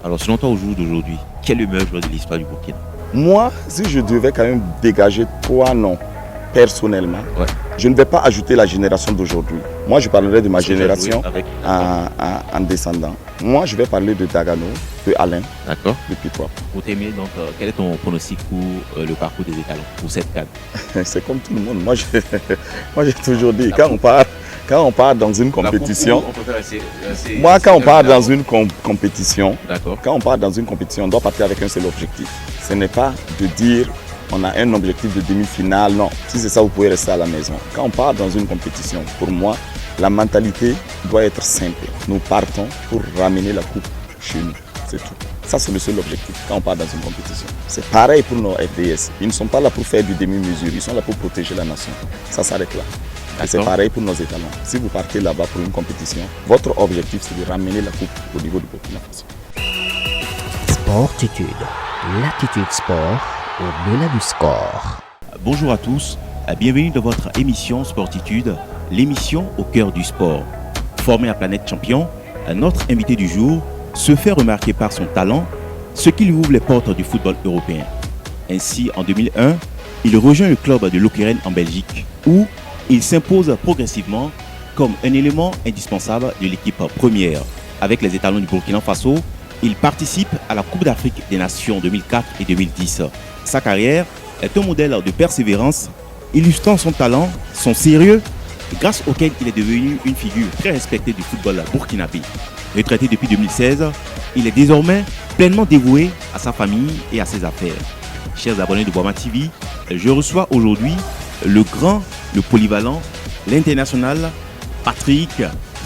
Alors, selon toi, au jour d'aujourd'hui, quel est le meilleur joueur de l'histoire du Burkina? Moi, si je devais quand même dégager 3 noms personnellement, Ouais. je ne vais pas ajouter la génération d'aujourd'hui. Moi, je parlerai de ma génération Avec... en descendant. Moi, je vais parler de Dagano, de Alain, D'accord. de Pitwap. Pour terminer, donc, quel est ton pronostic pour le parcours des étalons, pour cette CAN? C'est comme tout le monde. Moi, j'ai toujours dit, quand on part dans une compétition, quand on part dans une compétition, on doit partir avec un seul objectif. Ce n'est pas de dire on a un objectif de demi-finale, non. Si c'est ça, vous pouvez rester à la maison. Quand on part dans une compétition, pour moi, la mentalité doit être simple. Nous partons pour ramener la coupe chez nous, c'est tout. Ça, c'est le seul objectif quand on part dans une compétition. C'est pareil pour nos FDS. Ils ne sont pas là pour faire du demi-mesure, ils sont là pour protéger la nation. Ça s'arrête là. Et c'est pareil pour nos étalons. Si vous partez là-bas pour une compétition, votre objectif, c'est de ramener la coupe au niveau du Burkina Faso. Sportitude, l'attitude sport au-delà du score. Bonjour à tous, bienvenue dans votre émission Sportitude, l'émission au cœur du sport. Formé à Planète Champion, notre invité du jour se fait remarquer par son talent, ce qui lui ouvre les portes du football européen. Ainsi, en 2001, il rejoint le club de Lokeren en Belgique, où il s'impose progressivement comme un élément indispensable de l'équipe première. Avec les étalons du Burkina Faso, il participe à la Coupe d'Afrique des Nations 2004 et 2010. Sa carrière est un modèle de persévérance, illustrant son talent, son sérieux, grâce auquel il est devenu une figure très respectée du football burkinabé. Retraité depuis 2016, il est désormais pleinement dévoué à sa famille et à ses affaires. Chers abonnés de Boama TV, je reçois aujourd'hui le grand, le polyvalent, l'international Patrick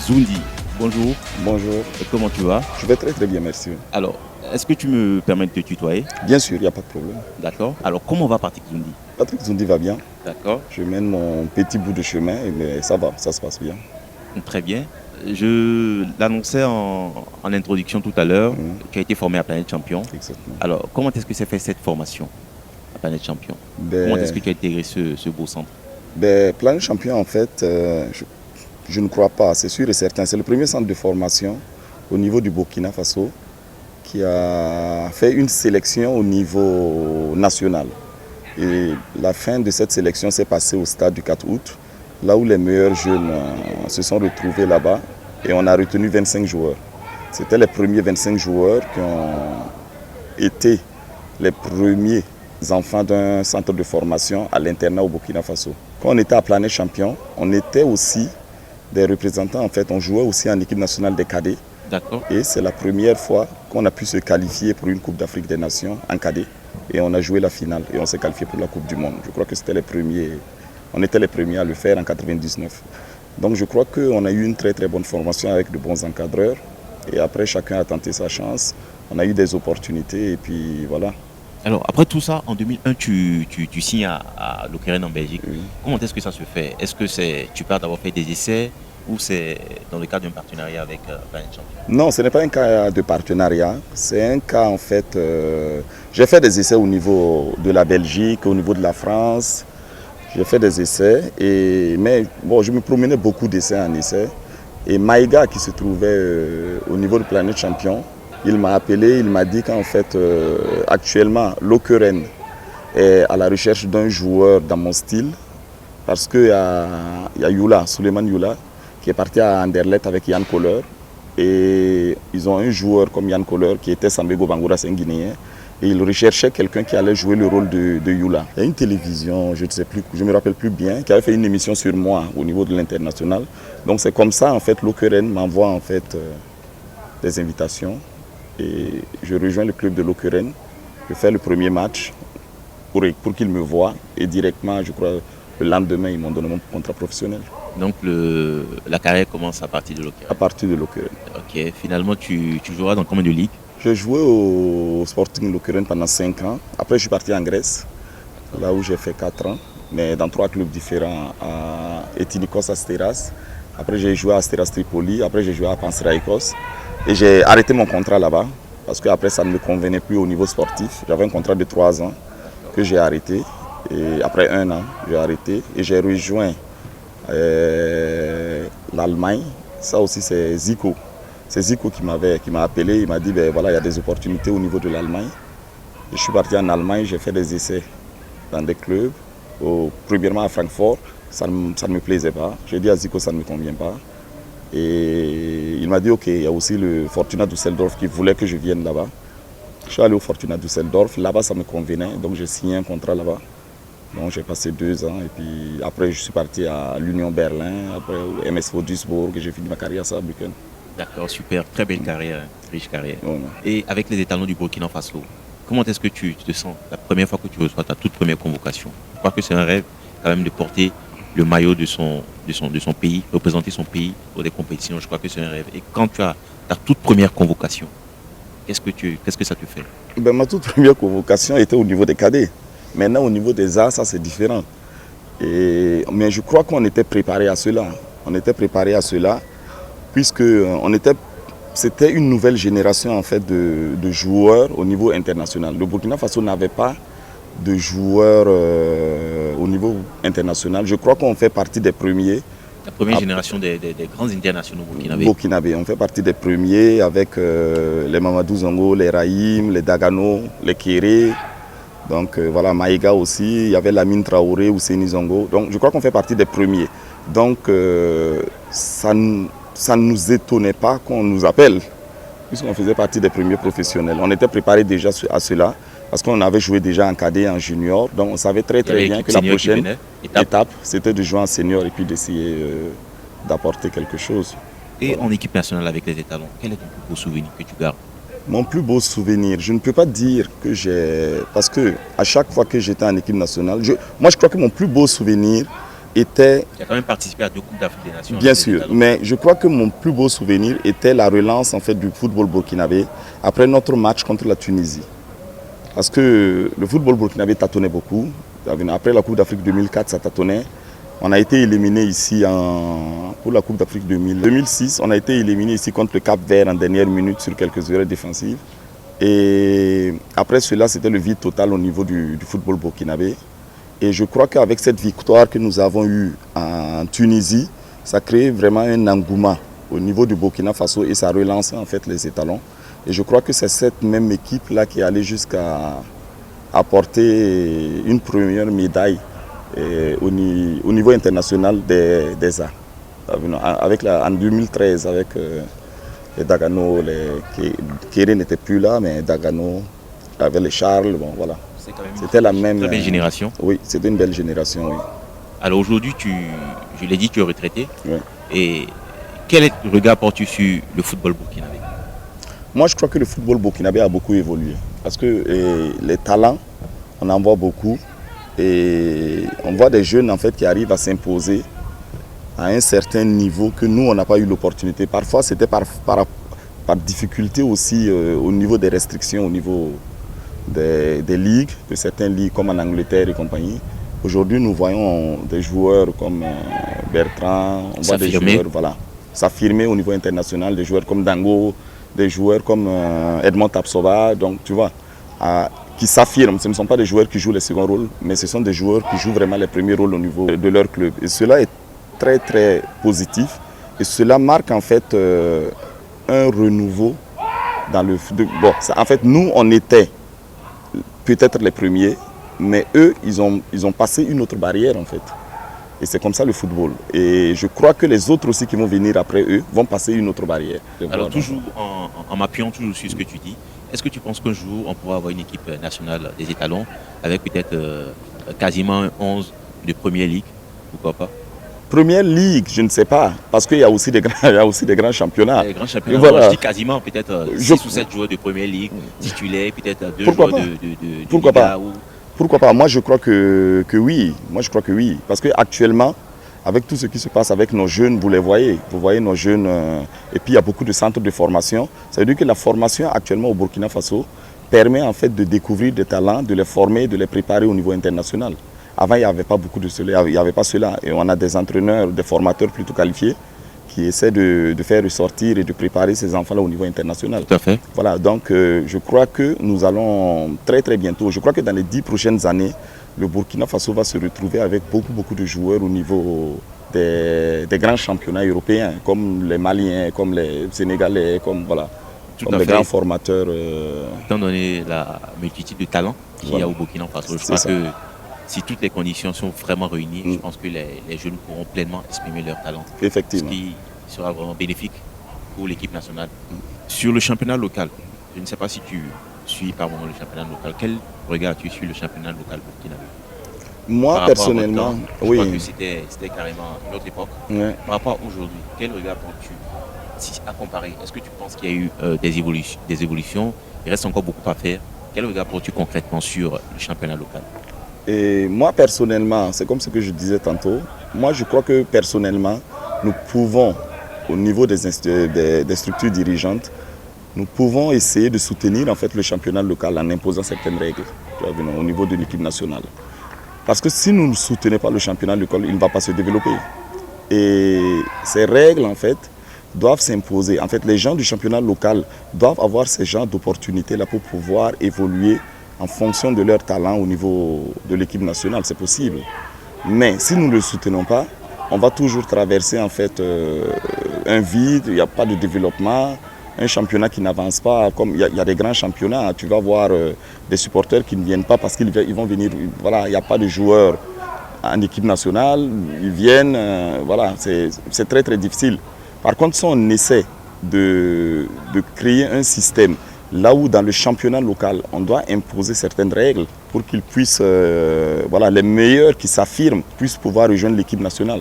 Zoundi. Bonjour. Bonjour. Comment tu vas? Je vais très très bien, merci. Alors, est-ce que tu me permets de te tutoyer? Bien sûr, il n'y a pas de problème. D'accord. Alors, comment va Patrick Zoundi? Patrick Zoundi va bien. D'accord. Je mène mon petit bout de chemin, mais ça va, ça se passe bien. Très bien. Je l'annonçais en introduction tout à l'heure, tu as été formé à Planète Champion. Exactement. Alors, comment est-ce que s'est fait cette formation à Planète Champion? Comment est-ce que tu as intégré ce beau centre? Planète Champion, en fait, je ne crois pas, c'est sûr et certain. C'est le premier centre de formation au niveau du Burkina Faso qui a fait une sélection au niveau national. Et la fin de cette sélection s'est passée au stade du 4 août, là où les meilleurs jeunes se sont retrouvés là-bas et on a retenu 25 joueurs. C'était les premiers 25 joueurs qui ont été les premiers enfants d'un centre de formation à l'internat au Burkina Faso. Quand on était à Planète Champion, on était aussi des représentants, en fait, on jouait aussi en équipe nationale des cadets. D'accord. Et c'est la première fois qu'on a pu se qualifier pour une Coupe d'Afrique des Nations en cadet. Et on a joué la finale et on s'est qualifié pour la Coupe du Monde. Je crois que c'était les premiers, on était les premiers à le faire en 99. Donc je crois qu'on a eu une très très bonne formation avec de bons encadreurs. Et après, chacun a tenté sa chance. On a eu des opportunités et puis voilà. Alors, après tout ça, en 2001, tu signes à Lokeren en Belgique. Oui. Comment est-ce que ça se fait? Est-ce que tu pars d'avoir fait des essais ou c'est dans le cadre d'un partenariat avec Planète Champion? Non, ce n'est pas un cas de partenariat. C'est un cas, en fait, j'ai fait des essais au niveau de la Belgique, au niveau de la France. J'ai fait des essais, mais bon, je me promenais beaucoup d'essais en essais. Et Maïga, qui se trouvait au niveau de Planète Champion, il m'a appelé, il m'a dit qu'en fait, actuellement, Lokeren est à la recherche d'un joueur dans mon style, parce qu'il y a Youla, Suleiman Youla, qui est parti à Anderlecht avec Yann Kohler. Et ils ont un joueur comme Yann Kohler qui était Sambego Bangoura, c'est un Guinéen. Et ils recherchaient quelqu'un qui allait jouer le rôle de Youla. Il y a une télévision, je ne sais plus, je me rappelle plus bien, qui avait fait une émission sur moi au niveau de l'international. Donc c'est comme ça, en fait, Lokeren m'envoie en fait des invitations. Et je rejoins le club de Lokeren. Je fais le premier match pour qu'ils me voient. Et directement, je crois, le lendemain, ils m'ont donné mon contrat professionnel. Donc la carrière commence à partir de Lokeren. À partir de Lokeren. Ok, finalement tu joueras dans combien de ligues? J'ai joué au Sporting Lokeren pendant 5 ans. Après, je suis parti en Grèce, là où j'ai fait 4 ans, mais dans 3 clubs différents, à Etinikos Asteras. Après, j'ai joué à Asteras Tripoli. Après, j'ai joué à Panseraikos. Et j'ai arrêté mon contrat là-bas, parce qu'après, ça ne me convenait plus au niveau sportif. J'avais un contrat de 3 ans que j'ai arrêté. Et après 1 an, j'ai arrêté et j'ai rejoint l'Allemagne. Ça aussi, c'est Zico. c'est Zico qui m'a appelé, il m'a dit ben voilà, il y a des opportunités au niveau de l'Allemagne. Je suis parti en Allemagne, j'ai fait des essais dans des clubs. Premièrement à Francfort, ça ne me plaisait pas. J'ai dit à Zico ça ne me convient pas. Et il m'a dit ok, il y a aussi le Fortuna Düsseldorf qui voulait que je vienne là-bas. Je suis allé au Fortuna Düsseldorf, là-bas ça me convenait, donc j'ai signé un contrat là-bas. Donc j'ai passé 2 ans et puis après je suis parti à l'Union Berlin, après au MSV Duisburg et j'ai fini ma carrière à Saarbrücken. D'accord, super, très belle carrière, riche carrière. Ouais. Et avec les étalons du Burkina Faso, comment est-ce que tu te sens la première fois que tu reçois ta toute première convocation? Je crois que c'est un rêve quand même de porter le maillot de son pays, représenter son pays pour des compétitions, je crois que c'est un rêve. Et quand tu as ta toute première convocation, qu'est-ce que ça te fait? Ben, ma toute première convocation était au niveau des cadets. Maintenant, au niveau des A, ça c'est différent. Mais je crois qu'on était préparé à cela. On était préparé à cela, puisque c'était une nouvelle génération en fait, de joueurs au niveau international. Le Burkina Faso n'avait pas de joueurs au niveau international. Je crois qu'on fait partie des premiers. La première génération des grands internationaux burkinabés. Burkinabés. On fait partie des premiers avec les Mamadou Zongo, les Rahim, les Dagano, les Kéré. Donc voilà, Maïga aussi, il y avait Lamine Traoré, Ousseini Zongo. Donc je crois qu'on fait partie des premiers. Donc ça ne nous étonnait pas qu'on nous appelle, puisqu'on faisait partie des premiers professionnels. On était préparé déjà à cela, parce qu'on avait joué déjà en cadet, en junior. Donc on savait très bien que la prochaine étape, c'était de jouer en senior et puis d'essayer d'apporter quelque chose. Et voilà. En équipe nationale avec les étalons, quel est ton plus beau souvenir que tu gardes? Mon plus beau souvenir, je ne peux pas dire que j'ai... Parce que à chaque fois que j'étais en équipe nationale, moi je crois que mon plus beau souvenir était... Tu as quand même participé à 2 Coupes d'Afrique des Nations. Bien sûr, mais je crois que mon plus beau souvenir était la relance en fait, du football burkinabé après notre match contre la Tunisie. Parce que le football burkinabé tâtonnait beaucoup. Après la Coupe d'Afrique 2004, ça tâtonnait. On a été éliminé ici pour la Coupe d'Afrique 2006. On a été éliminé ici contre le Cap-Vert en dernière minute sur quelques erreurs défensives. Et après cela, c'était le vide total au niveau du football burkinabé. Et je crois qu'avec cette victoire que nous avons eue en Tunisie, ça crée vraiment un engouement au niveau du Burkina Faso et ça relançait en fait les étalons. Et je crois que c'est cette même équipe-là qui est allée jusqu'à apporter une première médaille au niveau international des A. En 2013, avec les Dagano, Kéré n'était plus là, mais Dagano, avec les Charles, bon voilà. C'était la même... Très belle génération. Oui, c'était une belle génération, oui. Alors aujourd'hui, je l'ai dit, tu es retraité. Oui. Et quel regard portes-tu sur le football burkinabé? Moi, je crois que le football burkinabé a beaucoup évolué. Parce que les talents, on en voit beaucoup. Et on voit des jeunes en fait, qui arrivent à s'imposer à un certain niveau que nous, on n'a pas eu l'opportunité. Parfois, c'était par difficulté aussi au niveau des restrictions, au niveau des ligues, de certaines ligues comme en Angleterre et compagnie. Aujourd'hui, nous voyons des joueurs comme Bertrand, on voit des joueurs s'affirmer au niveau international, des joueurs comme Dango, des joueurs comme Edmond Tapsoba, donc tu vois, qui s'affirment. Ce ne sont pas des joueurs qui jouent les seconds rôles, mais ce sont des joueurs qui jouent vraiment les premiers rôles au niveau de leur club. Et cela est très très positif et cela marque en fait un renouveau dans le football. Bon, en fait, nous, on était peut-être les premiers, mais eux, ils ont passé une autre barrière en fait. Et c'est comme ça le football. Et je crois que les autres aussi qui vont venir après eux vont passer une autre barrière. Alors toujours en m'appuyant toujours sur ce que tu dis, est-ce que tu penses qu'un jour on pourra avoir une équipe nationale des étalons avec peut-être quasiment 11 de Première Ligue? Pourquoi pas? Première Ligue, je ne sais pas, parce qu'il y a aussi des grands championnats. Les grands championnats, voilà. Je dis quasiment peut-être 6 ou 7 joueurs de Première Ligue, titulaires, peut-être 2 joueurs de Pourquoi Liga pas? Pourquoi pas? Moi je crois que oui. Moi je crois que oui. Parce qu'actuellement, avec tout ce qui se passe avec nos jeunes, vous les voyez. Vous voyez nos jeunes. Et puis il y a beaucoup de centres de formation. Ça veut dire que la formation actuellement au Burkina Faso permet en fait de découvrir des talents, de les former, de les préparer au niveau international. Avant, il n'y avait pas beaucoup de cela. Il n'y avait pas cela. Et on a des entraîneurs, des formateurs plutôt qualifiés qui essaient de faire ressortir et de préparer ces enfants-là au niveau international. Tout à fait. Voilà, donc je crois que nous allons très très bientôt, je crois que dans les 10 prochaines années, le Burkina Faso va se retrouver avec beaucoup de joueurs au niveau des grands championnats européens, comme les Maliens, comme les Sénégalais, comme, voilà, comme les grands formateurs. Étant donné la multitude de talents qu'il y a au Burkina Faso, je crois que si toutes les conditions sont vraiment réunies, je pense que les jeunes pourront pleinement exprimer leur talent. Effectivement. Ce qui sera vraiment bénéfique pour l'équipe nationale. Sur le championnat local, je ne sais pas si tu suis par moment le championnat local. Quel regard tu suis le championnat local burkinabé? Moi, personnellement, je crois que c'était carrément une autre époque. Ouais. Par rapport à aujourd'hui, quel regard peux-tu, si à comparer, est-ce que tu penses qu'il y a eu des évolutions? Il reste encore beaucoup à faire. Quel regard peux-tu concrètement sur le championnat local? Et moi, personnellement, c'est comme ce que je disais tantôt. Moi, je crois que personnellement, nous pouvons, au niveau des structures dirigeantes, nous pouvons essayer de soutenir en fait le championnat local en imposant certaines règles au niveau de l'équipe nationale. Parce que si nous ne soutenons pas le championnat local, il ne va pas se développer. Et ces règles, en fait, doivent s'imposer. En fait, les gens du championnat local doivent avoir ces genres d'opportunités-là pour pouvoir évoluer en fonction de leur talent au niveau de l'équipe nationale. C'est possible. Mais si nous ne le soutenons pas, on va toujours traverser en fait un vide, il n'y a pas de développement. Un championnat qui n'avance pas, comme il y a des grands championnats, tu vas voir des supporters qui ne viennent pas parce qu'ils vont venir, voilà, il n'y a pas de joueurs en équipe nationale, ils viennent, voilà, c'est très très difficile. Par contre, si on essaie de créer un système là où dans le championnat local, on doit imposer certaines règles pour qu'ils puissent, voilà, les meilleurs qui s'affirment puissent pouvoir rejoindre l'équipe nationale.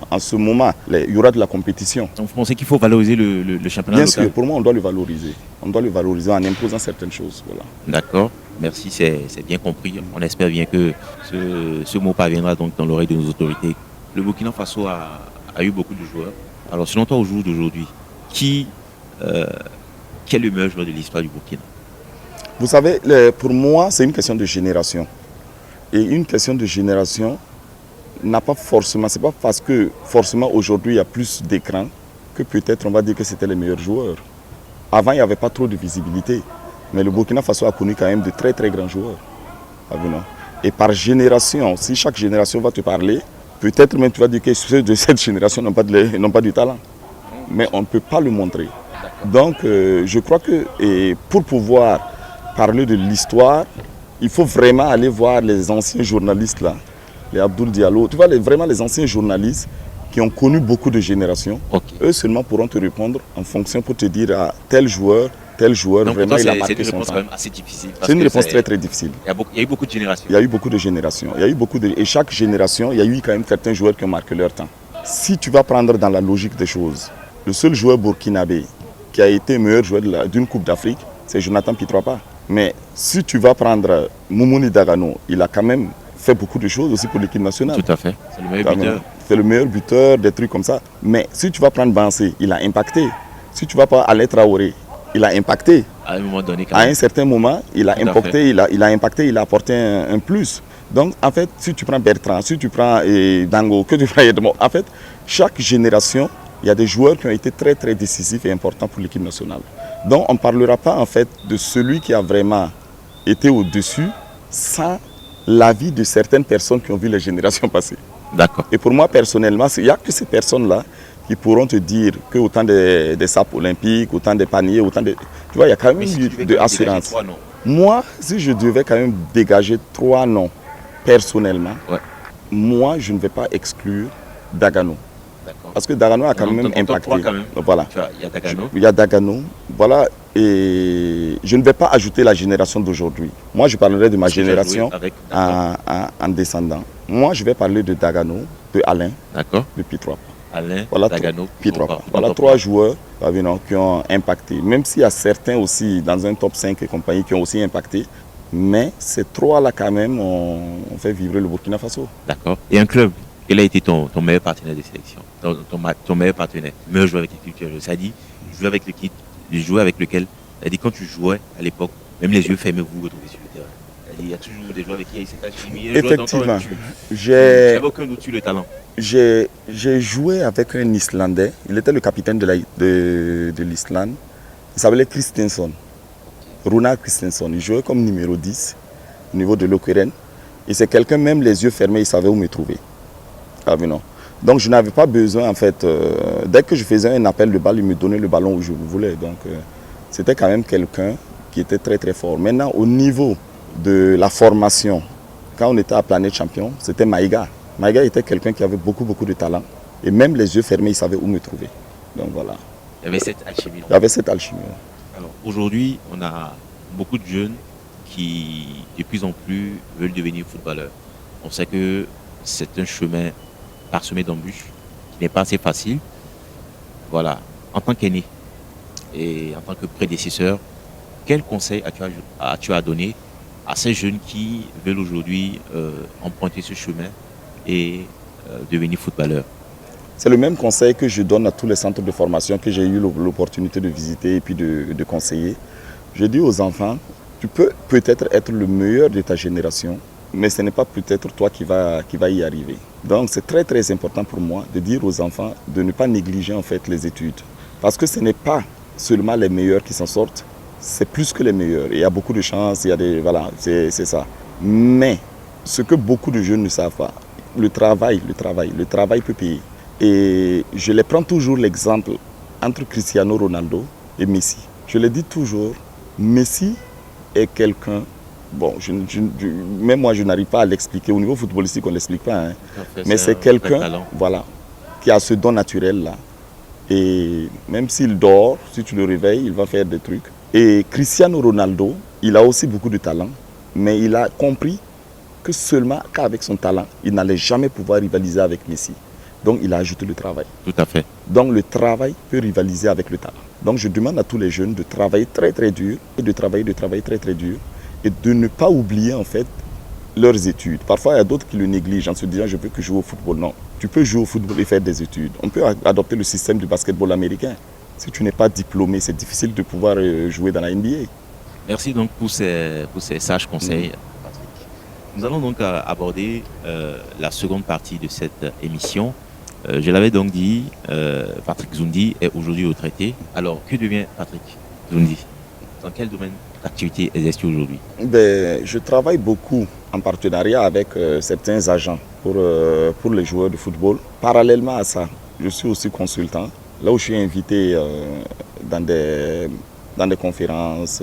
En ce moment, il y aura de la compétition. Donc vous pensez qu'il faut valoriser le championnat local? Bien sûr, pour moi on doit le valoriser. On doit le valoriser en imposant certaines choses. Voilà. D'accord, merci, c'est bien compris. On espère bien que ce mot parviendra donc dans l'oreille de nos autorités. Le Burkina Faso a eu beaucoup de joueurs. Alors selon toi, au jour d'aujourd'hui, qui est le meilleur joueur de l'histoire du Burkina? Vous savez, pour moi, c'est une question de génération. Et une question de génération n'a pas forcément, c'est pas parce que forcément aujourd'hui il y a plus d'écrans que peut-être on va dire que c'était les meilleurs joueurs. Avant il n'y avait pas trop de visibilité, mais le Burkina Faso a connu quand même de très très grands joueurs. Et par génération, si chaque génération va te parler, peut-être même tu vas dire que ceux de cette génération n'ont pas du talent, mais on ne peut pas le montrer. Donc je crois que pour pouvoir parler de l'histoire, il faut vraiment aller voir les anciens journalistes là. Les Abdoul Diallo, tu vois vraiment les anciens journalistes qui ont connu beaucoup de générations, eux seulement pourront te répondre en fonction pour te dire à tel joueur, donc, vraiment il a marqué son temps. C'est une réponse quand même assez difficile. C'est une réponse très très difficile. Il y a eu beaucoup de générations. Il y a eu beaucoup de générations. Et chaque génération, il y a eu quand même certains joueurs qui ont marqué leur temps. Si tu vas prendre dans la logique des choses, le seul joueur burkinabé qui a été meilleur joueur d'une Coupe d'Afrique, c'est Jonathan Pitroapa. Mais si tu vas prendre Moumouni Dagano, il a quand même fait beaucoup de choses aussi pour l'équipe nationale. Tout à fait. C'est le meilleur buteur. C'est le meilleur buteur, des trucs comme ça. Mais si tu vas prendre Bansé, il a impacté. Si tu vas pas Alain Traoré, il a impacté. À un moment donné, à un certain moment, il a impacté, il a impacté, il a apporté un plus. Donc en fait, si tu prends Bertrand, si tu prends Dango, que tu prends Edmond, en fait, chaque génération, il y a des joueurs qui ont été très très décisifs et importants pour l'équipe nationale. Donc on ne parlera pas en fait de celui qui a vraiment été au-dessus sans l'avis de certaines personnes qui ont vu les générations passer. D'accord. Et pour moi, personnellement, il n'y a que ces personnes-là qui pourront te dire qu'autant des sapes olympiques, autant des paniers, autant de... Tu vois, il y a quand même de assurance. Moi, si je devais quand même dégager 3 noms, personnellement, moi, je ne vais pas exclure Dagano. Parce que Dagano a quand même impacté. Quand même. Voilà. Il y a Dagano. Il y a Dagano. Voilà. Et je ne vais pas ajouter la génération d'aujourd'hui. Moi, je parlerai de ma génération en descendant. Moi, je vais parler de Dagano, de Alain, de Pitroapa. Alain, voilà, Dagano, Pitroapa. Voilà 3 joueurs qui ont impacté. Même s'il y a certains aussi dans un top 5 et compagnie qui ont aussi impacté. Mais ces 3-là, quand même, ont fait vivre le Burkina Faso. D'accord. Et un club, quel a été ton meilleur partenaire de sélection, ton meilleur partenaire, le meilleur joueur avec qui tu as joué? Ça dit, jouer avec lequel, c'est-à-dire quand tu jouais à l'époque, même les yeux fermés, vous vous retrouvez sur le terrain. Il y a toujours des joueurs avec qui il y a cette alchimie. Effectivement. J'avais aucun doute sur le talent. J'ai joué avec un Islandais. Il était le capitaine de l'Islande. Il s'appelait Christensen. Runar Christensen. Il jouait comme numéro 10 au niveau de l'Okeren. Et c'est quelqu'un, même les yeux fermés, il savait où me trouver. Donc je n'avais pas besoin en fait, dès que je faisais un appel de balle, il me donnait le ballon où je le voulais. Donc c'était quand même quelqu'un qui était très très fort. Maintenant au niveau de la formation, quand on était à Planète Champion, c'était Maïga. Maïga était quelqu'un qui avait beaucoup de talent. Et même les yeux fermés, il savait où me trouver. Donc voilà. Il y avait cette alchimie. Il y avait cette alchimie. Alors aujourd'hui, on a beaucoup de jeunes qui de plus en plus veulent devenir footballeurs. On sait que c'est un chemin parsemé d'embûches qui n'est pas assez facile. Voilà. En tant qu'aîné et en tant que prédécesseur, quel conseil as-tu à donner à ces jeunes qui veulent aujourd'hui emprunter ce chemin et devenir footballeurs? C'est le même conseil que je donne à tous les centres de formation que j'ai eu l'opportunité de visiter et puis de conseiller. Je dis aux enfants, tu peux peut-être être le meilleur de ta génération, mais ce n'est pas peut-être toi qui va y arriver. Donc c'est très très important pour moi de dire aux enfants de ne pas négliger en fait les études. Parce que ce n'est pas seulement les meilleurs qui s'en sortent, c'est plus que les meilleurs. Il y a beaucoup de chance, il y a des, voilà, c'est ça. Mais ce que beaucoup de jeunes ne savent pas, le travail peut payer. Et je les prends toujours l'exemple entre Cristiano Ronaldo et Messi. Je le dis toujours, Messi est quelqu'un, bon, même moi je n'arrive pas à l'expliquer, au niveau footballistique on ne l'explique pas, hein. Mais c'est quelqu'un voilà, qui a ce don naturel là. Et même s'il dort, si tu le réveilles, il va faire des trucs. Et Cristiano Ronaldo, il a aussi beaucoup de talent, mais il a compris que seulement qu'avec son talent, il n'allait jamais pouvoir rivaliser avec Messi. Donc il a ajouté le travail. Tout à fait. Donc le travail peut rivaliser avec le talent. Donc je demande à tous les jeunes de travailler très très dur, et de travailler très très dur, et de ne pas oublier en fait leurs études. Parfois il y a d'autres qui le négligent en se disant je veux que jouer au football. Non, tu peux jouer au football et faire des études. On peut adopter le système du basketball américain. Si tu n'es pas diplômé, c'est difficile de pouvoir jouer dans la NBA. Merci donc pour ces sages conseils, Patrick. Nous allons donc aborder la seconde partie de cette émission. Je l'avais donc dit, Patrick Zoundi est aujourd'hui retraité. Alors, que devient Patrick Zoundi? Dans quel domaine d'activité exerces-tu aujourd'hui? Je travaille beaucoup en partenariat avec certains agents pour les joueurs de football. Parallèlement à ça, je suis aussi consultant. Là où je suis invité dans des conférences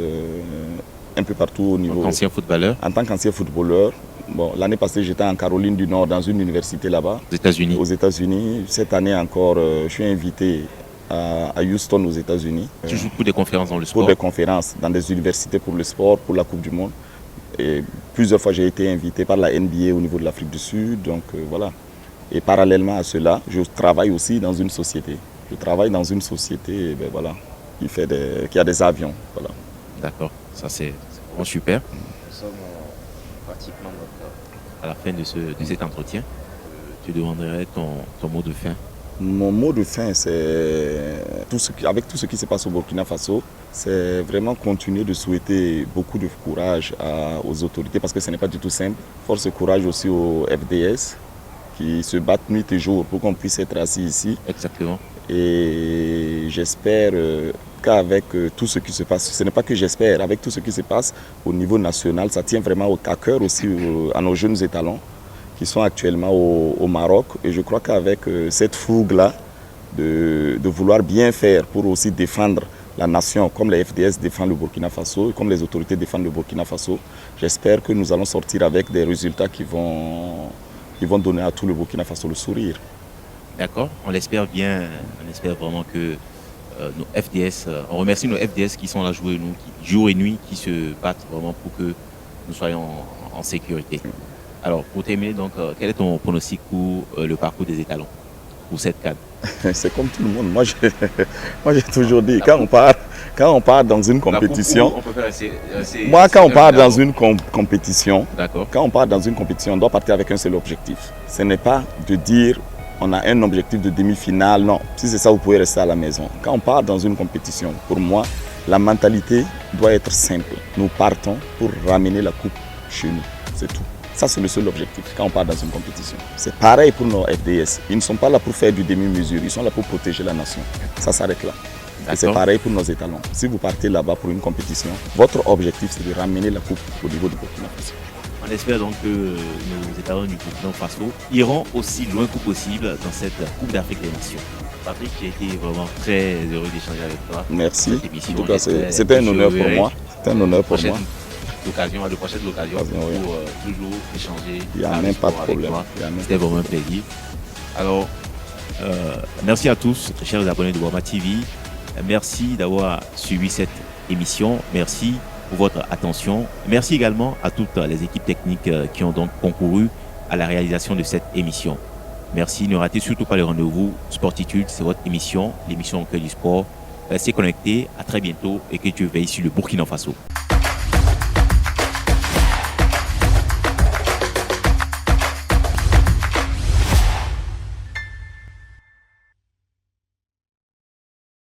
un peu partout au niveau... En tant qu'ancien footballeur? En tant qu'ancien footballeur. Bon, l'année passée, j'étais en Caroline du Nord, dans une université là-bas. Aux États-Unis. Cette année encore, je suis invité à Houston, aux États-Unis. Tu joues pour des conférences dans le sport? Pour des conférences dans des universités pour le sport, pour la Coupe du Monde. Et plusieurs fois, j'ai été invité par la NBA au niveau de l'Afrique du Sud. Donc voilà. Et parallèlement à cela, je travaille aussi dans une société. Je travaille dans une société voilà, qui a des avions. Voilà. D'accord, ça c'est vraiment super. Nous sommes pratiquement à la fin de cet entretien. Tu demanderais ton mot de fin? Mon mot de fin, c'est avec tout ce qui se passe au Burkina Faso, c'est vraiment continuer de souhaiter beaucoup de courage aux autorités parce que ce n'est pas du tout simple. Force et courage aussi au FDS qui se battent nuit et jour pour qu'on puisse être assis ici. Exactement. Et j'espère qu'avec tout ce qui se passe, ce n'est pas que j'espère, avec tout ce qui se passe au niveau national, ça tient vraiment à cœur aussi à nos jeunes étalons qui sont actuellement au Maroc. Et je crois qu'avec cette fougue-là de vouloir bien faire pour aussi défendre la nation, comme les FDS défendent le Burkina Faso, comme les autorités défendent le Burkina Faso, j'espère que nous allons sortir avec des résultats qui vont donner à tout le Burkina Faso le sourire. D'accord, on l'espère bien, on espère vraiment que nos FDS, on remercie nos FDS qui sont là jour et nuit, qui se battent vraiment pour que nous soyons en sécurité. Alors, pour terminer, donc, quel est ton pronostic pour le parcours des étalons, pour cette CAN? C'est comme tout le monde. Moi, j'ai toujours dit, quand on part dans une compétition, quand on part dans une compétition, on doit partir avec un seul objectif. Ce n'est pas de dire on a un objectif de demi-finale, non. Si c'est ça, vous pouvez rester à la maison. Quand on part dans une compétition, pour moi, la mentalité doit être simple. Nous partons pour ramener la coupe chez nous, c'est tout. Ça, c'est le seul objectif quand on part dans une compétition. C'est pareil pour nos FDS. Ils ne sont pas là pour faire du demi-mesure, ils sont là pour protéger la nation. Ça s'arrête là. Et c'est pareil pour nos étalons. Si vous partez là-bas pour une compétition, votre objectif, c'est de ramener la coupe au niveau du Burkina Faso. On On espère donc que nos étalons du Burkina Faso iront aussi loin que possible dans cette Coupe d'Afrique des Nations. Patrick, j'ai été vraiment très heureux d'échanger avec toi. Merci. Cette émission. En tout cas, c'était un honneur pour moi. C'était un honneur pour moi. À de prochaines occasions pour toujours échanger. Il n'y a même pas de problème. C'était vraiment un plaisir. Alors, merci à tous, chers abonnés de Wama TV. Merci d'avoir suivi cette émission. Merci pour votre attention. Merci également à toutes les équipes techniques qui ont donc concouru à la réalisation de cette émission. Merci, ne ratez surtout pas le rendez-vous Sportitude, c'est votre émission, l'émission au cœur du sport. Restez connectés, à très bientôt et que Dieu veille sur le Burkina Faso.